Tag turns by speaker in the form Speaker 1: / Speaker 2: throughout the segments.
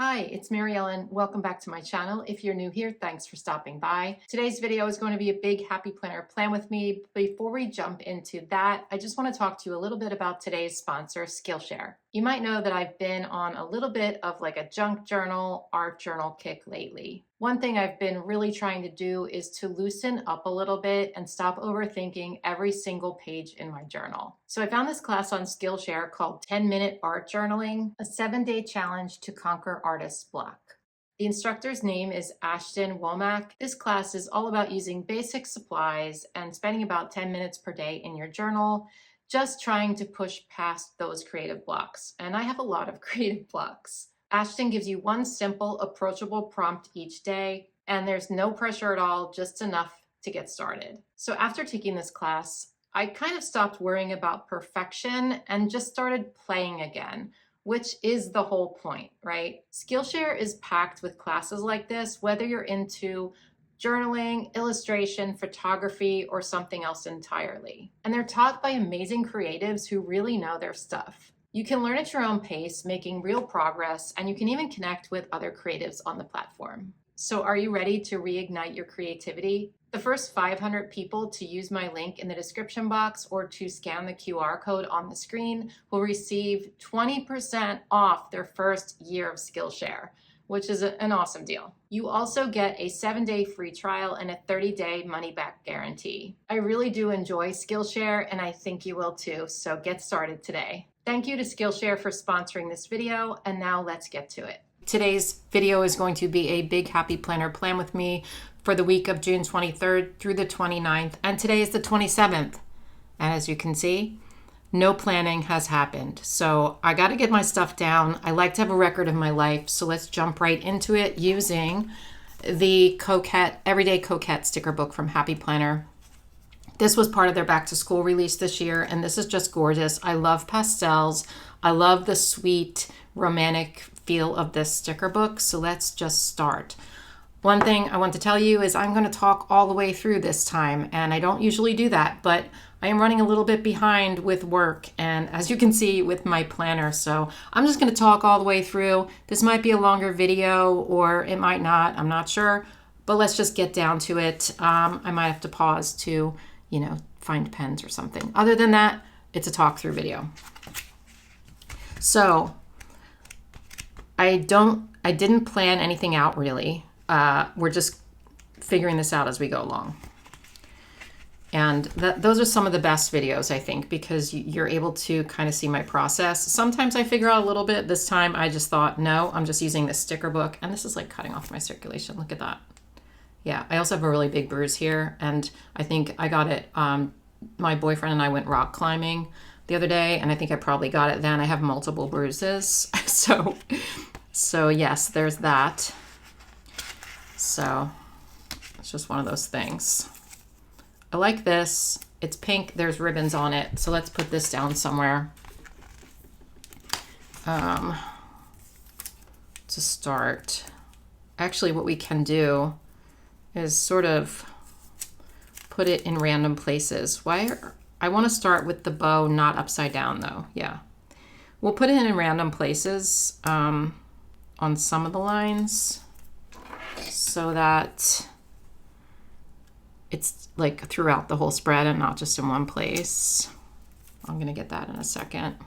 Speaker 1: Hi, it's Mary Ellen. Welcome back to my channel. If you're new here, thanks for stopping by. Today's video is going to be a big happy planner plan with me. Before we jump into that, I just want to talk to you a little bit about today's sponsor, Skillshare. You might know that I've been on a little bit of like a junk journal, art journal kick lately. One thing I've been really trying to do is to loosen up a little bit and stop overthinking every single page in my journal. So I found this class on Skillshare called 10-Minute Art Journaling, a 7-day challenge to conquer artist's block. The instructor's name is 𝘏𝘗 𝘈𝘮𝘡𝘢𝘴. This class is all about using basic supplies and spending about 10 minutes per day in your journal, just trying to push past those creative blocks. And I have a lot of creative blocks. 𝘏𝘗 gives you one simple, approachable prompt each day, and there's no pressure at all, just enough to get started. So after taking this class, I kind of stopped worrying about perfection and just started playing again, which is the whole point, right? Skillshare is packed with classes like this, whether you're into journaling, illustration, photography, or something else entirely. And they're taught by amazing creatives who really know their stuff. You can learn at your own pace, making real progress, and you can even connect with other creatives on the platform. So are you ready to reignite your creativity? The first 500 people to use my link in the description box or to scan the QR code on the screen will receive 20% off their first year of Skillshare, which is an awesome deal. You also get a 7-day free trial and a 30-day money-back guarantee. I really do enjoy Skillshare, and I think you will too, so get started today. Thank you to Skillshare for sponsoring this video, and now let's get to it. Today's video is going to be a big happy planner plan with me for the week of June 23rd through the 29th, and today is the 27th. And as you can see, no planning has happened. So I got to get my stuff down. I like to have a record of my life, so let's jump right into it using the Everyday Coquette sticker book from Happy Planner. This was part of their back to school release this year, and this is just gorgeous. I love pastels. I love the sweet romantic feel of this sticker book. So let's just start. One thing I want to tell you is I'm going to talk all the way through this time, and I don't usually do that, but I am running a little bit behind with work, and as you can see with my planner, so I'm just going to talk all the way through. This might be a longer video or it might not, I'm not sure, but let's just get down to it. I might have to pause to find pens or something. Other than that, it's a talk through video. So I didn't plan anything out really. We're just figuring this out as we go along. And those are some of the best videos, I think, because you're able to kind of see my process. Sometimes I figure out a little bit. This time I just thought, no, I'm just using this sticker book. And this is like cutting off my circulation. Look at that. Yeah, I also have a really big bruise here, and I think I got it, my boyfriend and I went rock climbing the other day, and I think I probably got it then. I have multiple bruises, so yes, there's that. So it's just one of those things. I like this. It's pink, there's ribbons on it, so let's put this down somewhere. To start, actually what we can do is sort of put it in random places. I want to start with the bow not upside down though. Yeah, we'll put it in random places on some of the lines so that it's like throughout the whole spread and not just in one place. I'm gonna get that in a second.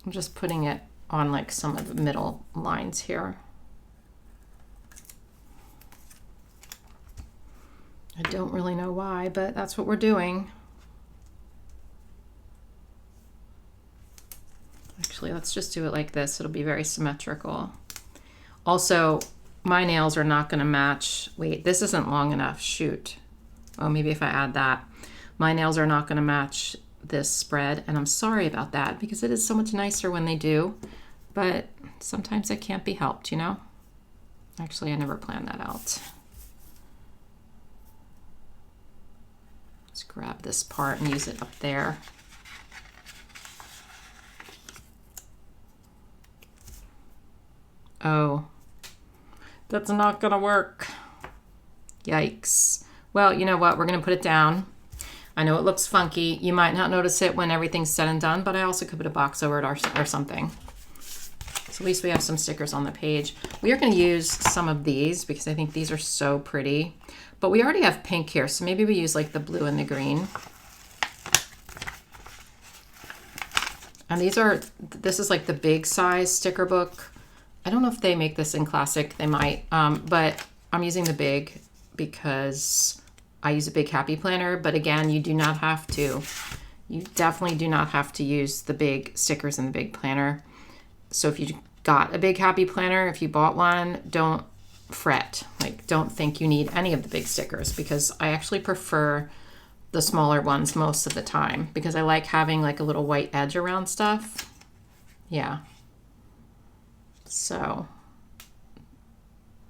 Speaker 1: I'm just putting it on like some of the middle lines here. I don't really know why, but that's what we're doing. Actually, let's just do it like this. It'll be very symmetrical. Also, my nails are not going to match. Wait, this isn't long enough. Shoot. Oh, maybe if I add that. My nails are not going to match this spread, and I'm sorry about that because it is so much nicer when they do, but sometimes it can't be helped, you know? Actually, I never planned that out. Let's grab this part and use it up there. Oh, that's not gonna work. Yikes. Well, you know what? We're gonna put it down. I know it looks funky. You might not notice it when everything's said and done, but I also could put a box over it or something. So at least we have some stickers on the page. We are going to use some of these because I think these are so pretty. But we already have pink here, so maybe we use like the blue and the green. And this is like the big size sticker book. I don't know if they make this in classic, they might, but I'm using the big because I use a big Happy Planner. But again, you do not have to. You definitely do not have to use the big stickers in the big planner. So if you got a big Happy Planner, if you bought one, don't fret. Like, don't think you need any of the big stickers, because I actually prefer the smaller ones most of the time because I like having like a little white edge around stuff. Yeah. So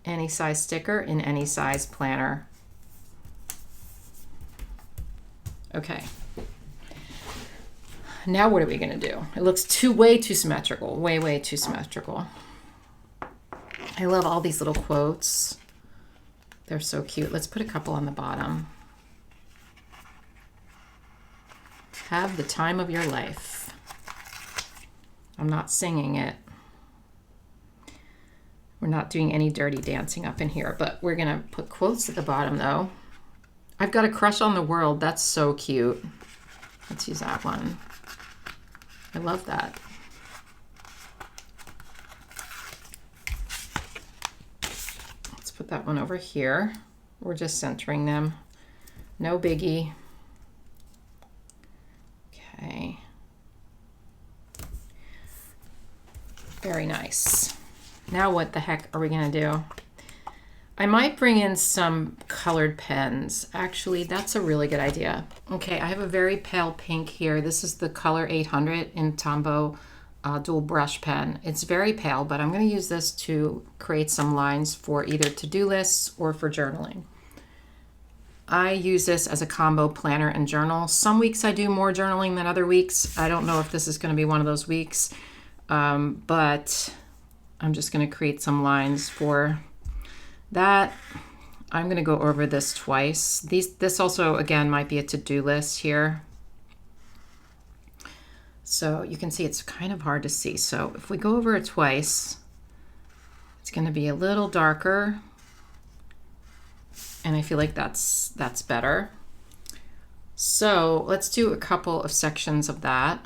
Speaker 1: any size sticker in any size planner. Okay. Now what are we going to do? It looks way too symmetrical. Way too symmetrical. I love all these little quotes. They're so cute. Let's put a couple on the bottom. Have the time of your life. I'm not singing it. We're not doing any dirty dancing up in here, but we're going to put quotes at the bottom though. I've got a crush on the world. That's so cute. Let's use that one. I love that. Let's put that one over here. We're just centering them. No biggie. Okay. Very nice. Now what the heck are we going to do? I might bring in some colored pens. Actually, that's a really good idea. Okay, I have a very pale pink here. This is the color 800 in Tombow dual brush pen. It's very pale, but I'm going to use this to create some lines for either to-do lists or for journaling. I use this as a combo planner and journal. Some weeks I do more journaling than other weeks. I don't know if this is going to be one of those weeks, but I'm just going to create some lines for that. I'm going to go over this twice. This also, again, might be a to-do list here. So you can see it's kind of hard to see. So if we go over it twice, it's going to be a little darker. And I feel like that's better. So let's do a couple of sections of that.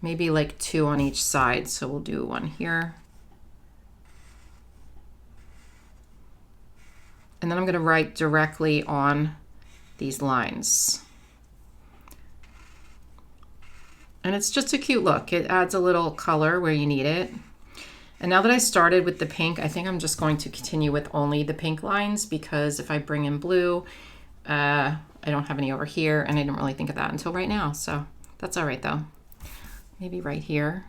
Speaker 1: Maybe like 2 on each side. So we'll do one here. And then I'm going to write directly on these lines. And it's just a cute look. It adds a little color where you need it. And now that I started with the pink, I think I'm just going to continue with only the pink lines, because if I bring in blue, I don't have any over here, and I didn't really think of that until right now. So that's all right though. Maybe right here.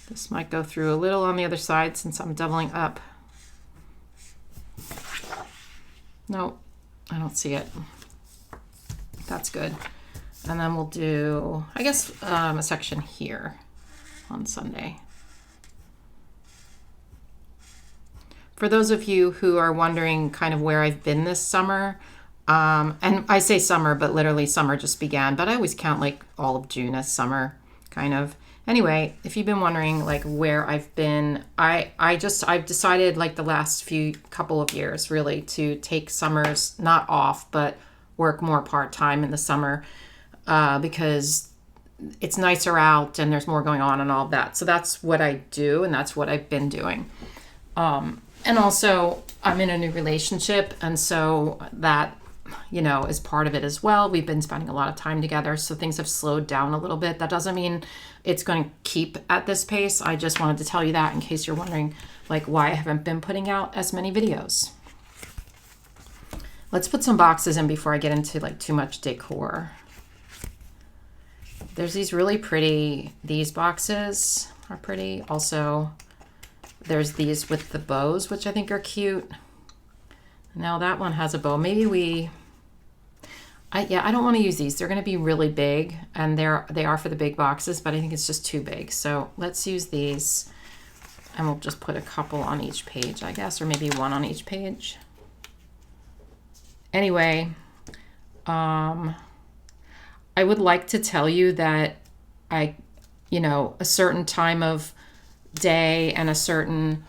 Speaker 1: This might go through a little on the other side since I'm doubling up. No, I don't see it. That's good. And then we'll do, I guess, a section here on Sunday. For those of you who are wondering kind of where I've been this summer, and I say summer, but literally summer just began, but I always count like all of June as summer, kind of. Anyway, if you've been wondering like where I've been, I've decided like the last couple of years really to take summers not off, but work more part-time in the summer because it's nicer out and there's more going on and all of that. So that's what I do, and that's what I've been doing. And also I'm in a new relationship, and so that, you know, is part of it as well. We've been spending a lot of time together, so things have slowed down a little bit. That doesn't mean it's going to keep at this pace. I just wanted to tell you that in case you're wondering like why I haven't been putting out as many videos. Let's put some boxes in before I get into like too much decor. There's these really pretty, these boxes are pretty. Also, there's these with the bows, which I think are cute. Now that one has a bow. Maybe Yeah, I don't want to use these. They're going to be really big, and they are for the big boxes, but I think it's just too big. So let's use these, and we'll just put a couple on each page, I guess, or maybe one on each page. Anyway, I would like to tell you that a certain time of day and a certain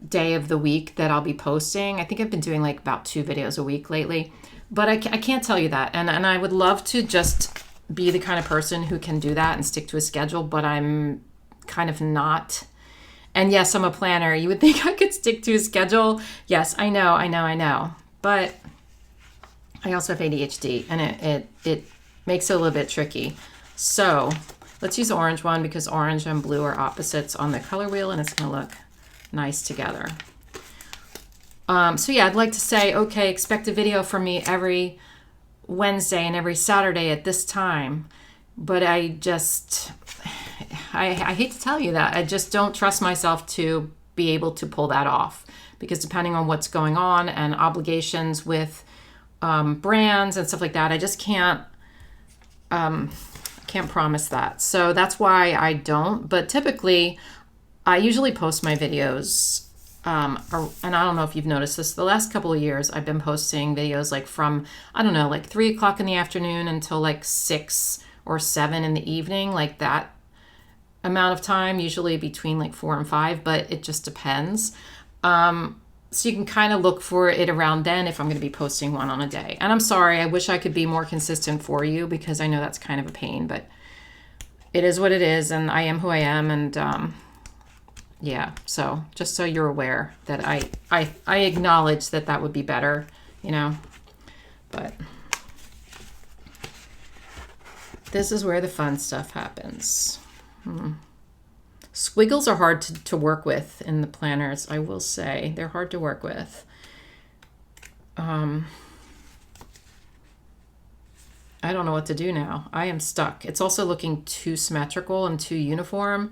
Speaker 1: day of the week that I'll be posting. I think I've been doing like about 2 videos a week lately, but I can't tell you that. And I would love to just be the kind of person who can do that and stick to a schedule, but I'm kind of not. And yes, I'm a planner. You would think I could stick to a schedule. Yes, I know. But I also have ADHD, and it makes it a little bit tricky. So let's use the orange one because orange and blue are opposites on the color wheel, and it's going to look nice together. So yeah, I'd like to say, okay, expect a video from me every Wednesday and every Saturday at this time. But I hate to tell you that. I just don't trust myself to be able to pull that off, because depending on what's going on and obligations with brands and stuff like that, I just can't promise that. So that's why I don't. But typically, I usually post my videos, and I don't know if you've noticed this, the last couple of years I've been posting videos like from, I don't know, like 3 o'clock in the afternoon until like 6 or 7 in the evening, like that amount of time, usually between like 4 and 5, but it just depends. So you can kind of look for it around then if I'm going to be posting one on a day. And I'm sorry, I wish I could be more consistent for you, because I know that's kind of a pain, but it is what it is, and I am who I am. And yeah, so just so you're aware that I acknowledge that would be better, but this is where the fun stuff happens. Squiggles are hard to work with in the planners, I will say. They're hard to work with. I don't know what to do now. I am stuck. It's also looking too symmetrical and too uniform,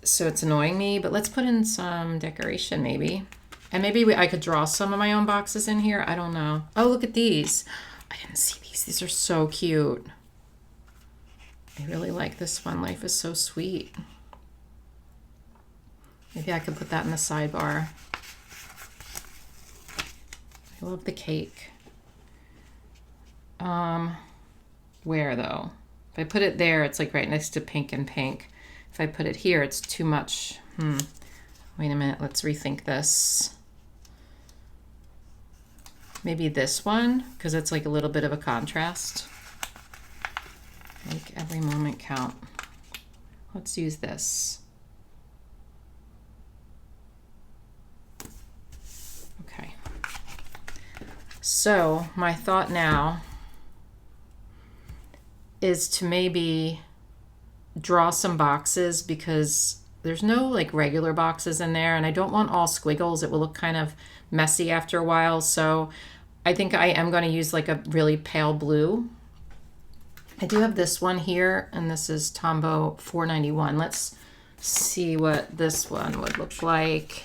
Speaker 1: so it's annoying me. But let's put in some decoration maybe. And maybe I could draw some of my own boxes in here. I don't know. Oh, look at these. I didn't see these. These are so cute. I really like this one. Life is so sweet. Maybe I could put that in the sidebar. I love the cake. Where though? If I put it there, it's like right next to pink and pink. If I put it here, it's too much. Wait a minute, let's rethink this. Maybe this one, because it's like a little bit of a contrast. Make every moment count. Let's use this. Okay. So my thought now is to maybe draw some boxes, because there's no like regular boxes in there, and I don't want all squiggles. It will look kind of messy after a while. So I think I am going to use like a really pale blue. I do have this one here, and this is Tombow 491. Let's see what this one would look like.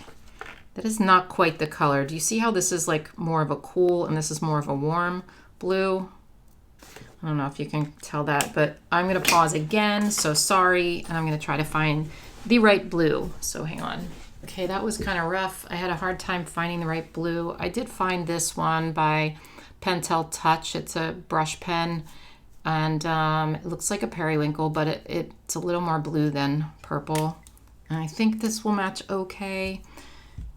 Speaker 1: That is not quite the color. Do you see how this is like more of a cool and this is more of a warm blue? I don't know if you can tell that, but I'm going to pause again, so sorry, and I'm going to try to find the right blue. So hang on. Okay, that was kind of rough. I had a hard time finding the right blue. I did find this one by Pentel Touch. It's a brush pen, and it looks like a periwinkle, but it's a little more blue than purple. And I think this will match okay.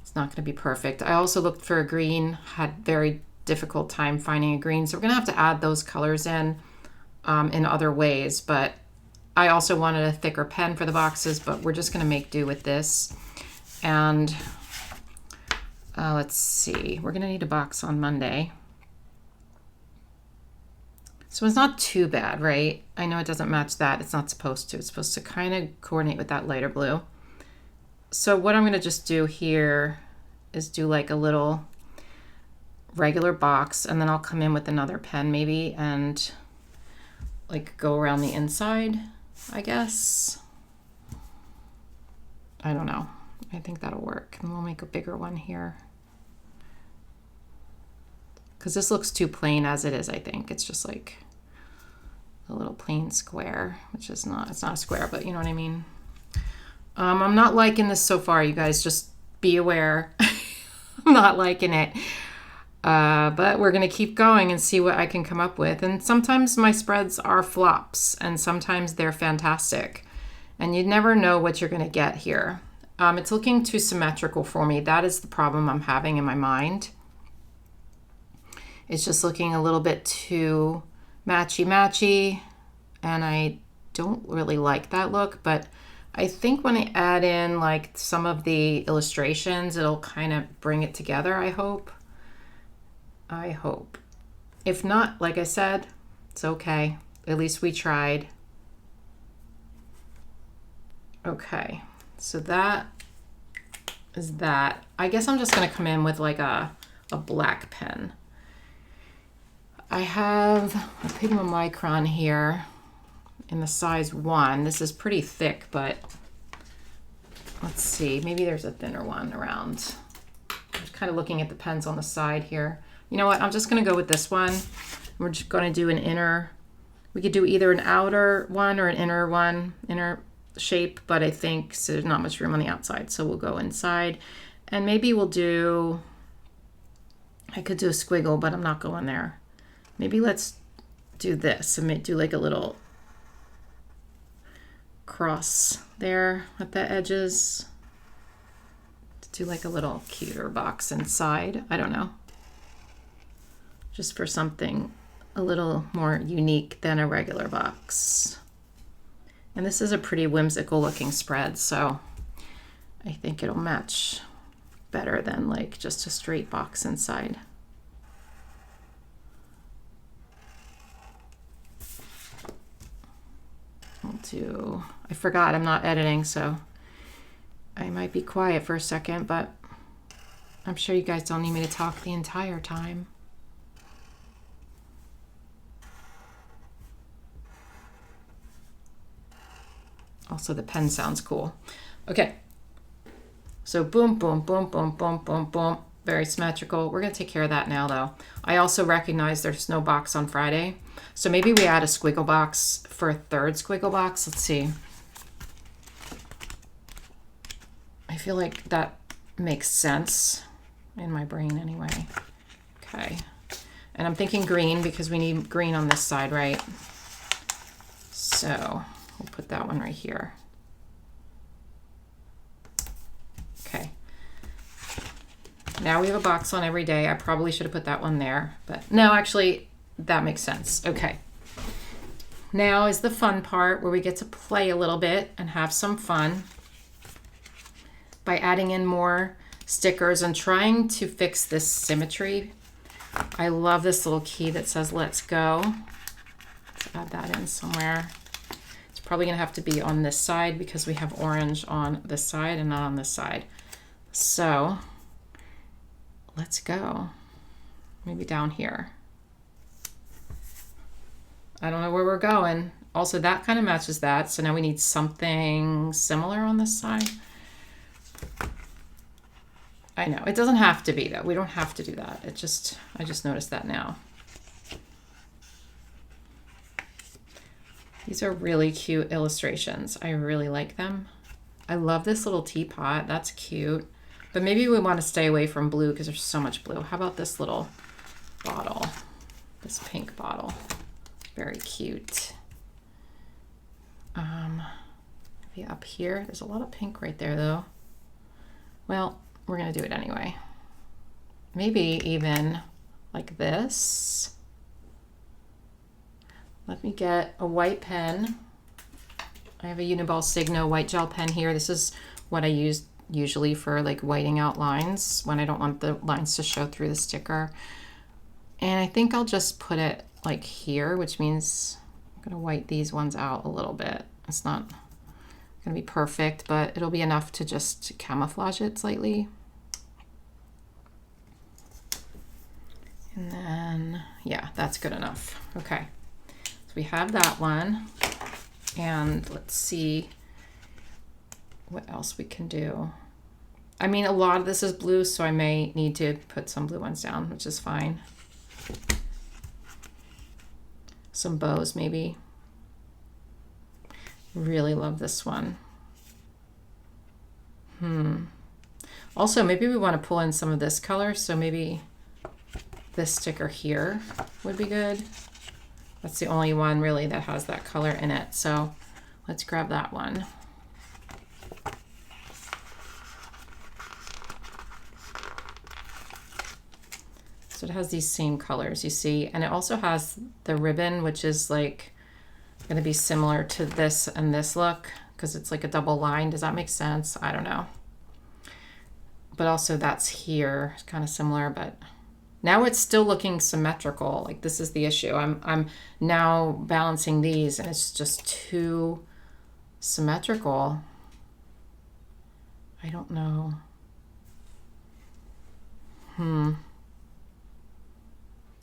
Speaker 1: It's not going to be perfect. I also looked for a green, had very difficult time finding a green, so we're gonna have to add those colors in other ways. But I also wanted a thicker pen for the boxes, but we're just gonna make do with this. And let's see, we're gonna need a box on Monday, so it's not too bad, right? I know it doesn't match that. It's not supposed to. It's supposed to kind of coordinate with that lighter blue. So what I'm gonna just do here is do like a little regular box, and then I'll come in with another pen maybe and like go around the inside, I guess. I don't know. I think that'll work. And we'll make a bigger one here. because this looks too plain as it is. I think it's just like a little plain square, which is not, it's not a square, but you know what I mean. I'm not liking this so far, you guys, just be aware. I'm not liking it. But we're going to keep going and see what I can come up with. And sometimes my spreads are flops and sometimes they're fantastic. And you never know what you're going to get here. It's looking too symmetrical for me. That is the problem I'm having in my mind. It's just looking a little bit too matchy-matchy. And I don't really like that look. But I think when I add in like some of the illustrations, it'll kind of bring it together, I hope. I hope. If not, like I said, it's okay. At least we tried. Okay, so that is that. I guess I'm just gonna come in with like a black pen. I have a 𝘏𝘗 𝘈𝘮𝘡 here in the size 1. This is pretty thick, but let's see, maybe there's a thinner one around. I'm kind of looking at the pens on the side here. You know what, I'm just gonna go with this one. We're just gonna do an inner, we could do either an outer one or an inner one, inner shape, but I think so there's not much room on the outside, so we'll go inside. And maybe we'll do, I could do a squiggle, but I'm not going there. Maybe let's do this and do like a little cross there at the edges. Do like a little cuter box inside, I don't know. Just for something a little more unique than a regular box. And this is a pretty whimsical looking spread, so I think it'll match better than like just a straight box inside. I'll do, I forgot I'm not editing, so I might be quiet for a second, but I'm sure you guys don't need me to talk the entire time. Also, the pen sounds cool. Okay, so boom, boom, boom, boom, boom, boom, boom. Very symmetrical. We're gonna take care of that now though. I also recognize there's no box on Friday. So maybe we add a squiggle box for a third squiggle box. Let's see. I feel like that makes sense in my brain anyway. Okay, and I'm thinking green because we need green on this side, right? So we'll put that one right here. Okay. Now we have a box on every day. I probably should have put that one there, but no, actually, that makes sense. Okay. Now is the fun part where we get to play a little bit and have some fun by adding in more stickers and trying to fix this symmetry. I love this little key that says "Let's go." Let's add that in somewhere. It's probably gonna have to be on this side because we have orange on this side and not on this side. So let's go. Maybe down here. I don't know where we're going. Also, that kind of matches that. So now we need something similar on this side. I know, it doesn't have to be though. We don't have to do that. I just noticed that now. These are really cute illustrations. I really like them. I love this little teapot. That's cute. But maybe we want to stay away from blue because there's so much blue. How about this little bottle? This pink bottle. Very cute. Maybe up here. There's a lot of pink right there though. Well, we're gonna do it anyway. Maybe even like this. Let me get a white pen. I have a 𝘰𝘧𝘧𝘪𝘐 white gel pen here. This is what I use usually for like whiting out lines when I don't want the lines to show through the sticker. And I think I'll just put it like here, which means I'm gonna white these ones out a little bit. It's not gonna be perfect, but it'll be enough to just camouflage it slightly. And then, yeah, that's good enough. Okay, so we have that one. And let's see what else we can do. I mean, a lot of this is blue, so I may need to put some blue ones down, which is fine. Some bows maybe. Really love this one. Also, maybe we want to pull in some of this color, so maybe this sticker here would be good. That's the only one really that has that color in it, so let's grab that one. So it has these same colors, you see, and it also has the ribbon, which is like going to be similar to this and this look because it's like a double line. Does that make sense? I don't know. But also that's here, it's kind of similar, but now it's still looking symmetrical. Like this is the issue. I'm now balancing these and it's just too symmetrical. I don't know.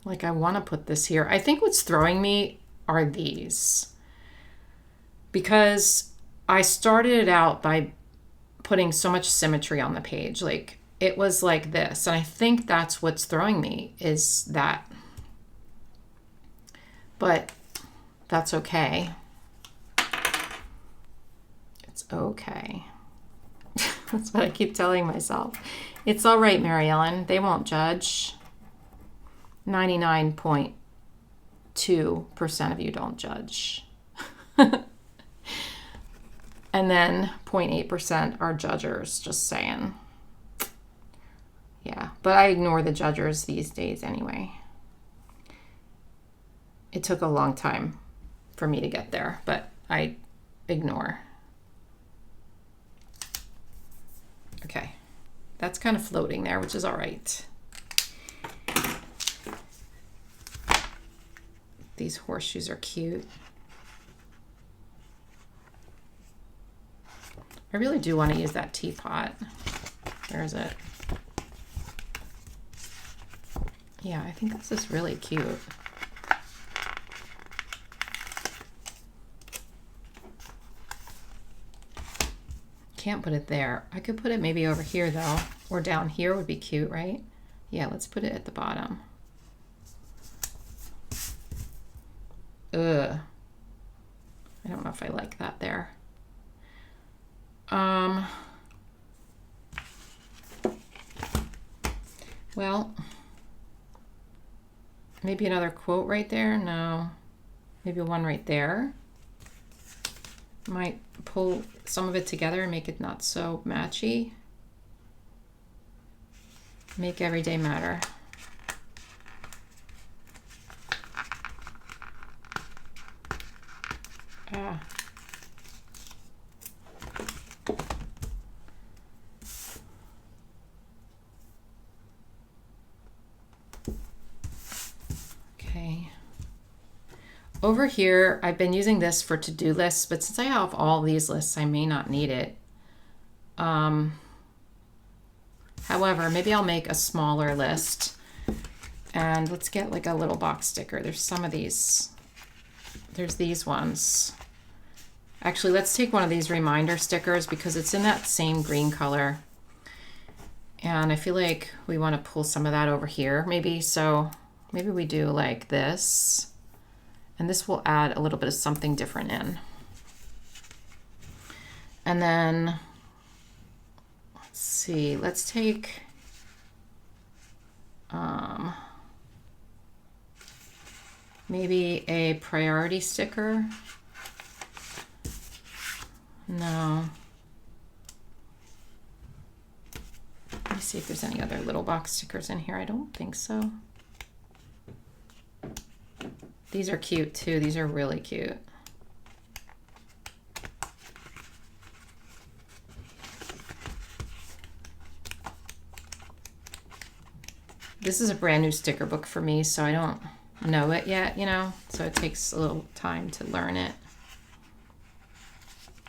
Speaker 1: Like I want to put this here. I think what's throwing me are these, because I started it out by putting so much symmetry on the page. Like it was like this, and I think that's what's throwing me, is that. But that's okay. It's okay. That's what I keep telling myself. It's all right, Mary Ellen. They won't judge. 99.2% of you don't judge. And then 0.8% are judgers, just saying. Yeah, but I ignore the judgers these days anyway. It took a long time for me to get there, but I ignore. Okay, that's kind of floating there, which is all right. These horseshoes are cute. I really do want to use that teapot. Where is it? Yeah, I think this is really cute. Can't put it there. I could put it maybe over here though, or down here would be cute, right? Yeah, let's put it at the bottom. Ugh. I don't know if I like that there. Well, maybe another quote right there. No, maybe one right there. Might pull some of it together and make it not so matchy. Make every day matter. Over here, I've been using this for to-do lists, but since I have all these lists, I may not need it. However, maybe I'll make a smaller list. And let's get like a little box sticker. There's some of these. There's these ones. Actually, let's take one of these reminder stickers because it's in that same green color. And I feel like we want to pull some of that over here, maybe. So maybe we do like this. And this will add a little bit of something different in. And then, let's see, let's take, maybe a priority sticker. No. Let me see if there's any other little box stickers in here. I don't think so. These are cute too. These are really cute. This is a brand new sticker book for me, so I don't know it yet, you know, so it takes a little time to learn it.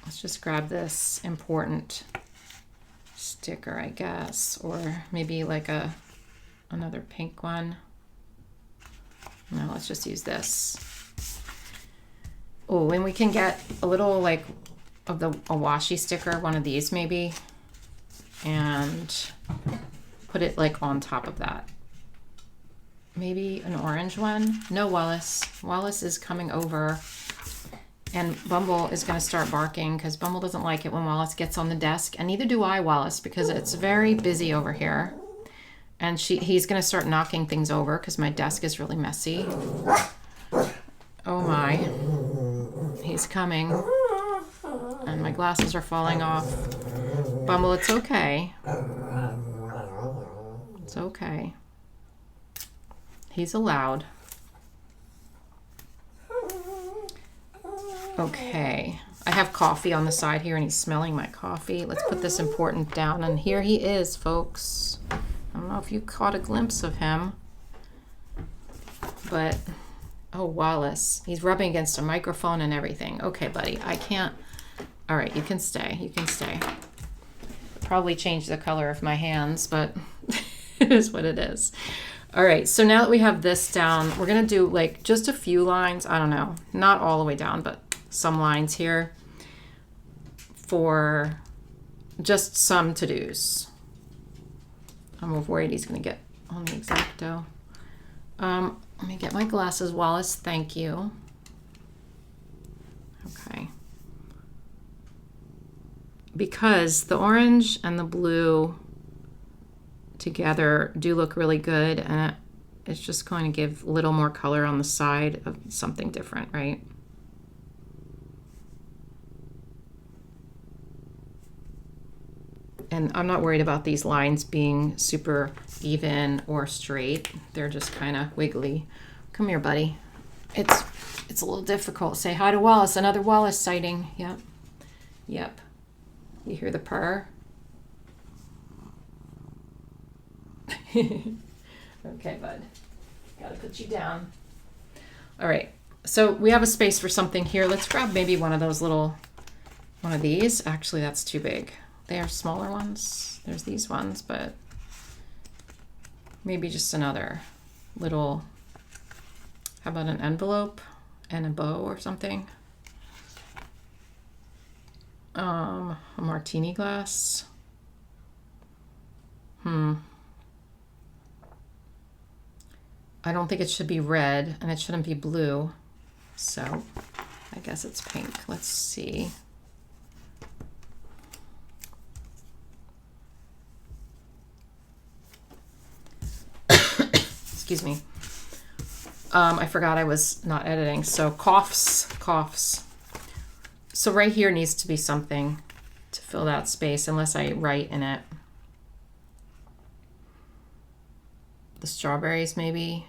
Speaker 1: Let's just grab this important sticker, I guess, or maybe like another pink one. No, let's just use this. Oh, and we can get a little like of a washi sticker, one of these maybe, and put it like on top of that. maybe an orange one. No, Wallace. Wallace is coming over. And Bumble is going to start barking because Bumble doesn't like it when Wallace gets on the desk. And neither do I, Wallace, because it's very busy over here. And he's going to start knocking things over because my desk is really messy. Oh my. He's coming. And my glasses are falling off. Bumble, it's okay. It's okay. He's allowed. Okay, I have coffee on the side here and he's smelling my coffee. Let's put this important down. And here he is, folks. I don't know if you caught a glimpse of him, but oh, Wallace, he's rubbing against a microphone and everything. Okay, buddy, I can't. All right, you can stay. You can stay. Probably change the color of my hands, but it is what it is. All right, so now that we have this down, we're gonna do like just a few lines. I don't know, not all the way down, but some lines here for just some to-dos. I'm worried he's gonna get on the X-Acto. Let me get my glasses, Wallace, thank you. Okay. Because the orange and the blue together do look really good, and it's just going to give a little more color on the side of something different, right? And I'm not worried about these lines being super even or straight. They're just kind of wiggly. Come here, buddy. It's a little difficult. Say hi to Wallace. Another Wallace sighting. Yep. Yep. You hear the purr? Okay, bud. Gotta put you down. All right. So we have a space for something here. Let's grab maybe one of these. Actually, that's too big. They are smaller ones. There's these ones, but maybe just another little, how about an envelope and a bow or something? A martini glass. I don't think it should be red and it shouldn't be blue. So I guess it's pink. Let's see. Excuse me. I forgot I was not editing. So coughs. So right here needs to be something to fill that space unless I write in it. The strawberries maybe.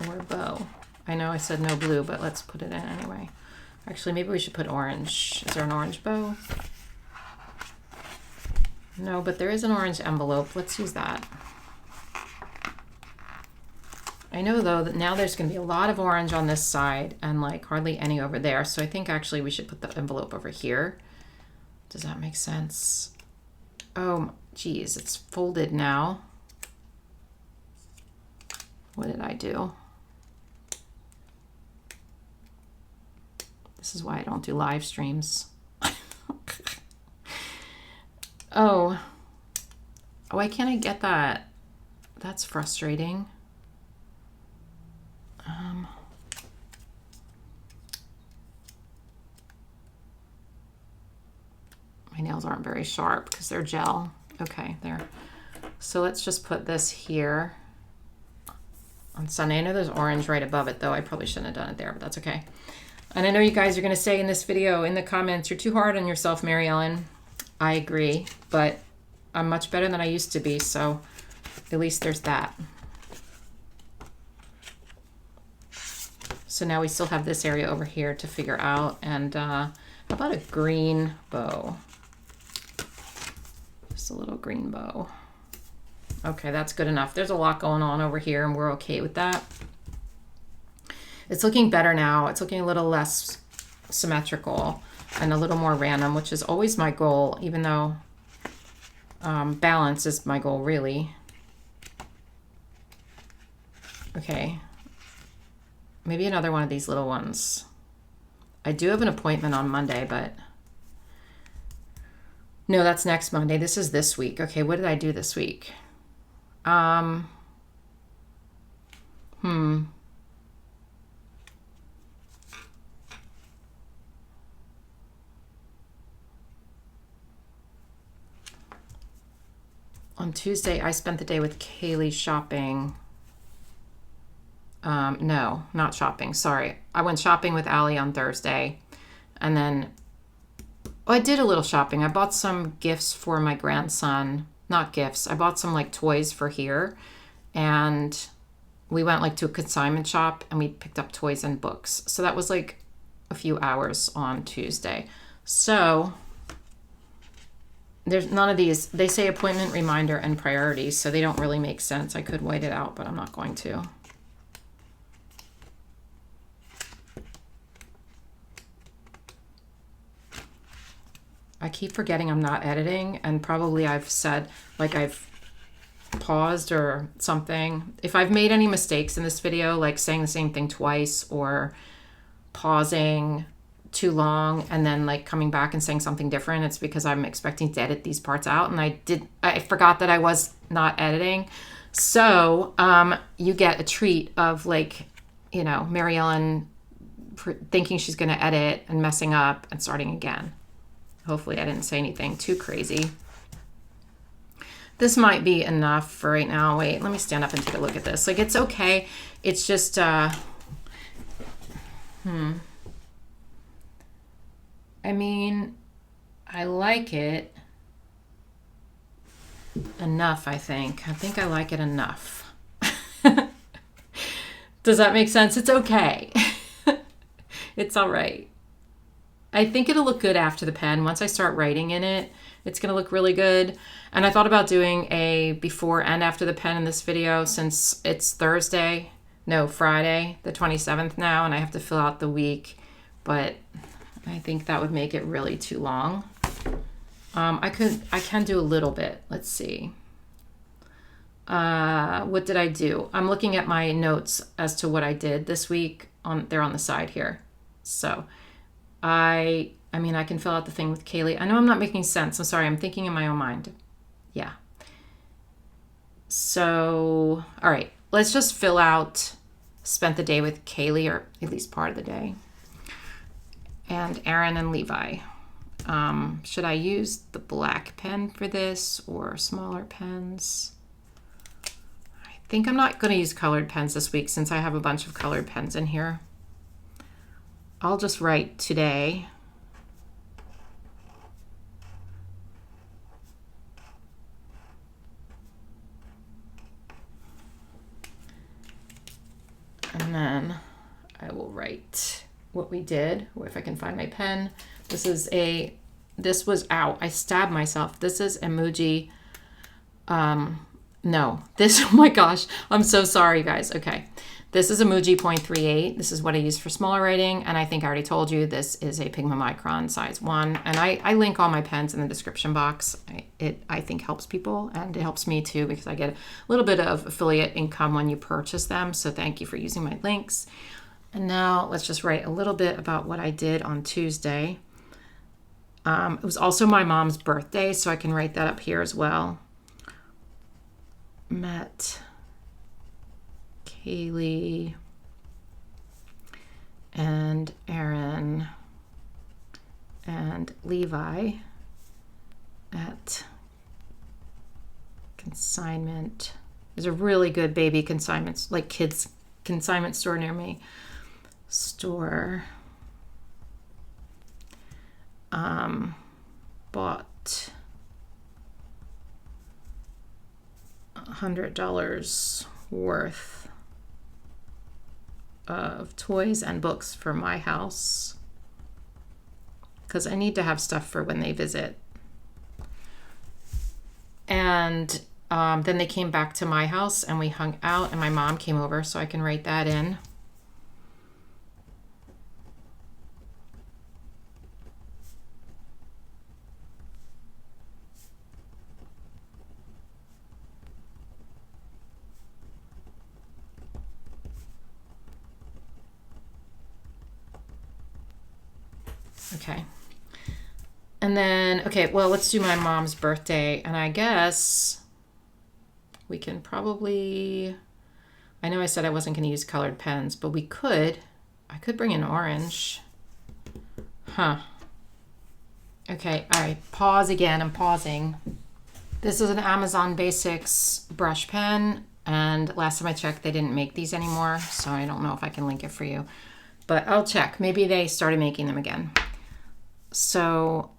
Speaker 1: Or a bow. I know I said no blue, but let's put it in anyway. Actually, maybe we should put orange. Is there an orange bow? No, but there is an orange envelope. Let's use that. I know though that now there's going to be a lot of orange on this side and like hardly any over there. So I think actually we should put the envelope over here. Does that make sense? Oh, geez, it's folded now. What did I do? This is why I don't do live streams. Oh, why can't I get that? That's frustrating. My nails aren't very sharp because they're gel. Okay, there. So let's just put this here on Sunday. I know there's orange right above it though. I probably shouldn't have done it there, but that's okay. And I know you guys are going to say in this video, in the comments, you're too hard on yourself, Mary Ellen. I agree, but I'm much better than I used to be, so at least there's that. So now we still have this area over here to figure out. And how about a green bow? Just a little green bow. Okay, that's good enough. There's a lot going on over here and we're okay with that. It's looking better now. It's looking a little less symmetrical and a little more random, which is always my goal, even though balance is my goal, really. Okay. Maybe another one of these little ones. I do have an appointment on Monday, but No, that's next Monday. This is this week. Okay, what did I do this week? On Tuesday, I spent the day with Kaylee shopping. No, not shopping. Sorry. I went shopping with Allie on Thursday. And then I did a little shopping. I bought some gifts for my grandson. Not gifts. I bought some like toys for here. And we went like to a consignment shop and we picked up toys and books. So that was like a few hours on Tuesday. So there's none of these. They say appointment, reminder, and priorities, so they don't really make sense. I could white it out, but I'm not going to. I keep forgetting I'm not editing, and probably I've said, like I've paused or something. If I've made any mistakes in this video, like saying the same thing twice or pausing too long and then like coming back and saying something different, it's because I'm expecting to edit these parts out and I forgot that I was not editing. So you get a treat of like, you know, Mary Ellen thinking she's going to edit and messing up and starting again. Hopefully I didn't say anything too crazy. This might be enough for right now. Wait, let me stand up and take a look at this. Like, it's okay. It's just, I mean, I like it enough, I think. I think I like it enough. Does that make sense? It's okay. It's all right. I think it'll look good after the pen. Once I start writing in it, it's going to look really good. And I thought about doing a before and after the pen in this video since it's Friday, the 27th now, and I have to fill out the week. But I think that would make it really too long. I can do a little bit. Let's see. What did I do? I'm looking at my notes as to what I did this week. They're on the side here. So I mean, I can fill out the thing with Kaylee. I know I'm not making sense. I'm sorry. I'm thinking in my own mind. Yeah. So, all right. Let's just fill out spent the day with Kaylee, or at least part of the day. And Aaron and Levi. Should I use the black pen for this or smaller pens? I think I'm not going to use colored pens this week since I have a bunch of colored pens in here. I'll just write today. And then I will write what we did, or if I can find my pen. This was out. I stabbed myself. This is emoji. No, this, oh my gosh, I'm so sorry, guys. Okay. This is emoji 0.38. This is what I use for smaller writing. And I think I already told you this is a Pigma Micron size 1. And I link all my pens in the description box. It, I think, helps people, and it helps me too because I get a little bit of affiliate income when you purchase them. So thank you for using my links. And now let's just write a little bit about what I did on Tuesday. It was also my mom's birthday, so I can write that up here as well. Met Kaylee and Aaron and Levi at consignment. There's a really good baby consignment, like kids consignment store near me. Bought $100 worth of toys and books for my house because I need to have stuff for when they visit. And then they came back to my house and we hung out, and my mom came over, so I can write that in. Okay. And then, okay, well, let's do my mom's birthday. And I guess we can probably, I know I said I wasn't going to use colored pens, but I could bring an orange. Huh. Okay, all right, pause again. I'm pausing. This is an Amazon Basics brush pen. And last time I checked, they didn't make these anymore. So I don't know if I can link it for you. But I'll check. Maybe they started making them again. So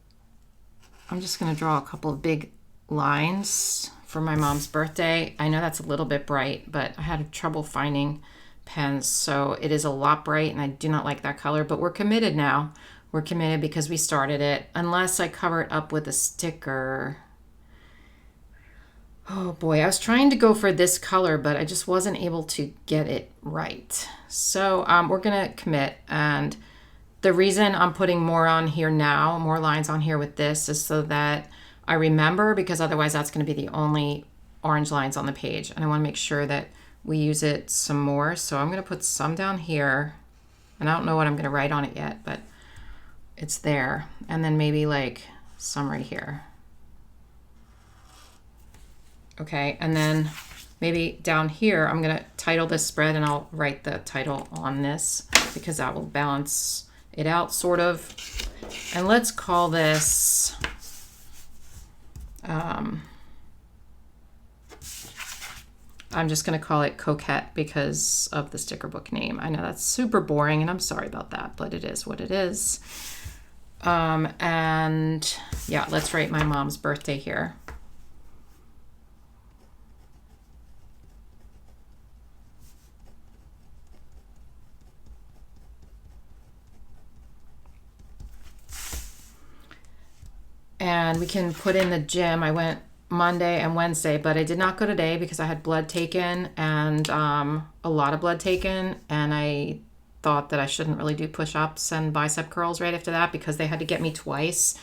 Speaker 1: I'm just going to draw a couple of big lines for my mom's birthday. I know that's a little bit bright, but I had trouble finding pens. So it is a lot bright and I do not like that color, but we're committed now. We're committed because we started it. Unless I cover it up with a sticker. Oh boy, I was trying to go for this color, but I just wasn't able to get it right. So we're going to commit. And the reason I'm putting more on here now, more lines on here with this, is so that I remember, because otherwise that's going to be the only orange lines on the page. And I want to make sure that we use it some more. So I'm going to put some down here. And I don't know what I'm going to write on it yet, but it's there. And then maybe like some right here. Okay, and then maybe down here, I'm going to title this spread and I'll write the title on this because that will balance it out sort of. And let's call this, I'm just going to call it Coquette because of the sticker book name. I know that's super boring and I'm sorry about that, but it is what it is. And yeah, let's write my mom's birthday here. And we can put in the gym. I went Monday and Wednesday, but I did not go today because I had blood taken and a lot of blood taken. And I thought that I shouldn't really do push-ups and bicep curls right after that because they had to get me twice.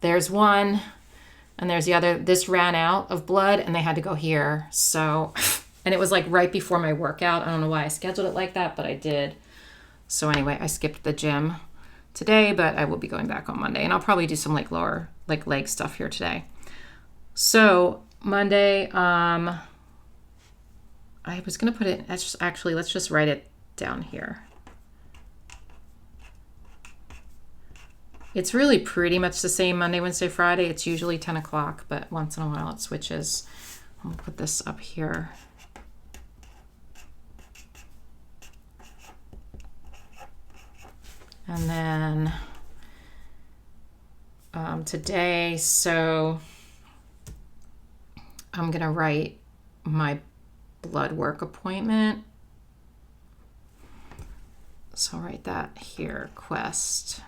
Speaker 1: There's one and there's the other. This ran out of blood and they had to go here. So, and it was like right before my workout. I don't know why I scheduled it like that, but I did. So anyway, I skipped the gym today, but I will be going back on Monday and I'll probably do some like lower, like leg stuff here today. So Monday, I was going to put it, actually, let's just write it down here. It's really pretty much the same Monday, Wednesday, Friday. It's usually 10 o'clock, but once in a while it switches. I'm gonna put this up here. And then today, so I'm gonna write my blood work appointment. So I'll write that here, Quest.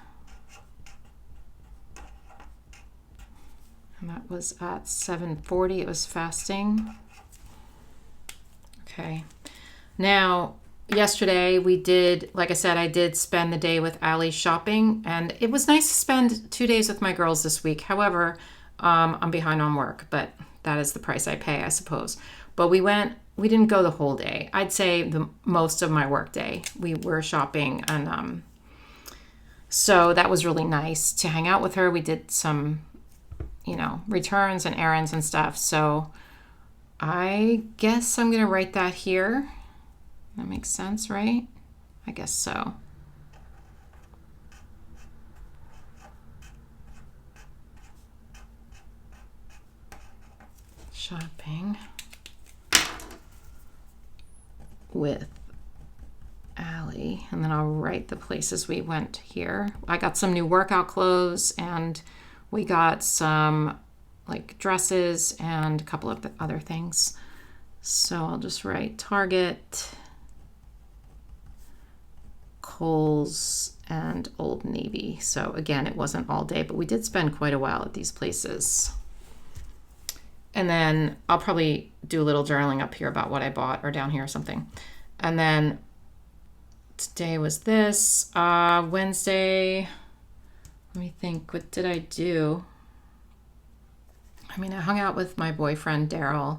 Speaker 1: And that was at 7:40. It was fasting. Okay. Now, yesterday we did, like I said, I did spend the day with Allie shopping, and it was nice to spend 2 days with my girls this week. However, I'm behind on work, but that is the price I pay, I suppose. But we didn't go the whole day. I'd say the most of my work day. We were shopping, and so that was really nice to hang out with her. We did some, returns and errands and stuff. So I guess I'm going to write that here. That makes sense, right? I guess so. Shopping with Allie. And then I'll write the places we went here. I got some new workout clothes and we got some like dresses and a couple of other things. So I'll just write Target, Kohl's, and Old Navy. So again, it wasn't all day, but we did spend quite a while at these places. And then I'll probably do a little journaling up here about what I bought, or down here or something. And then today was this. Wednesday, let me think, what did I do? I hung out with my boyfriend, Daryl,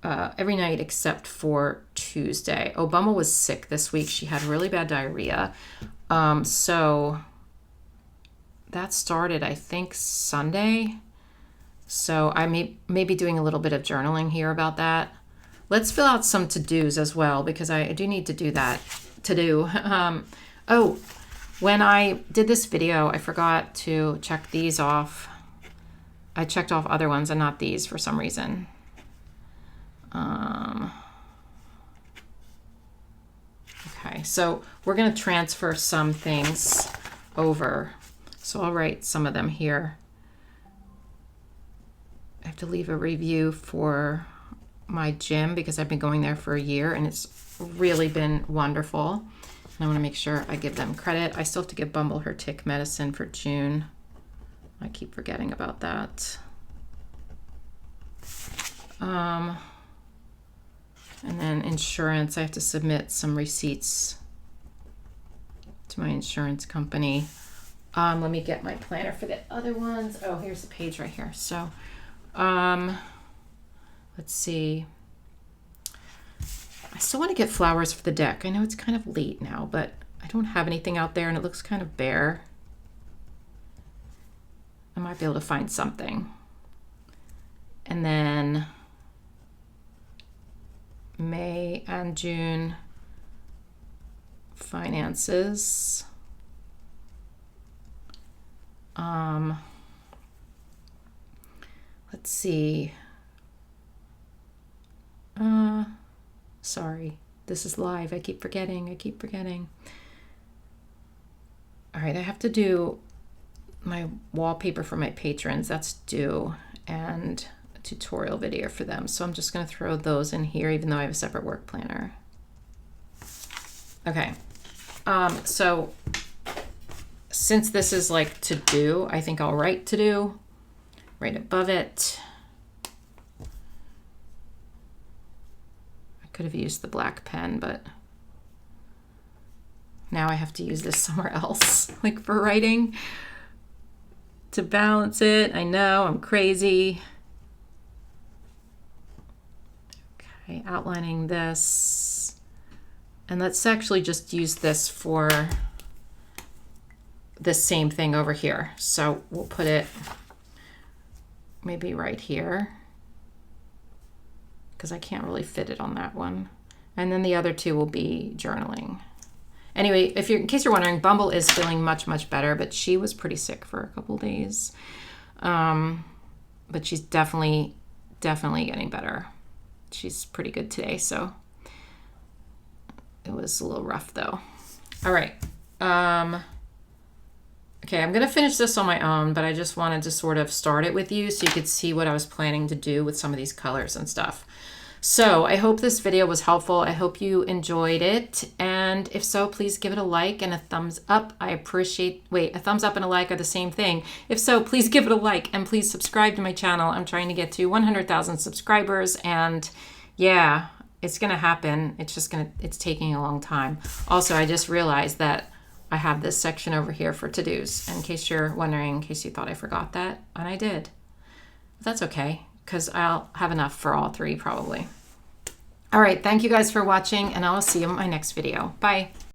Speaker 1: every night except for Tuesday. Oh, Bumble was sick this week. She had really bad diarrhea. So that started, I think, Sunday. So I may be doing a little bit of journaling here about that. Let's fill out some to-dos as well, because I do need to do that to-do. Oh, when I did this video, I forgot to check these off. I checked off other ones and not these for some reason. Okay, so we're going to transfer some things over. So I'll write some of them here. I have to leave a review for my gym because I've been going there for a year and it's really been wonderful. And I want to make sure I give them credit. I still have to give Bumble her tick medicine for June. I keep forgetting about that. And then insurance, I have to submit some receipts to my insurance company. Let me get my planner for the other ones. Oh, here's the page right here. So, let's see. I still want to get flowers for the deck. I know it's kind of late now, but I don't have anything out there and it looks kind of bare. I might be able to find something. And then May and June finances. Let's see. Sorry, this is live. I keep forgetting. All right, I have to do my wallpaper for my patrons. That's due, and a tutorial video for them. So I'm just going to throw those in here, even though I have a separate work planner. Okay. So since this is like to do, I think I'll write to do right above it. I could have used the black pen, but now I have to use this somewhere else, like for writing to balance it. I know I'm crazy. Okay, outlining this. And let's actually just use this for the same thing over here. So we'll put it maybe right here because I can't really fit it on that one. And then the other two will be journaling. Anyway, in case you're wondering, Bumble is feeling much, much better, but she was pretty sick for a couple of days. But she's definitely getting better. She's pretty good today, so it was a little rough though. All right. Okay, I'm gonna finish this on my own, but I just wanted to sort of start it with you so you could see what I was planning to do with some of these colors and stuff. So I hope this video was helpful. I hope you enjoyed it. And if so, please give it a like and a thumbs up. I appreciate, a thumbs up and a like are the same thing. If so, please give it a like and please subscribe to my channel. I'm trying to get to 100,000 subscribers and yeah, it's gonna happen. It's taking a long time. Also, I just realized that I have this section over here for to-dos. In case you're wondering, in case you thought I forgot that, and I did. But that's okay, because I'll have enough for all three probably. All right, thank you guys for watching, and I'll see you in my next video. Bye.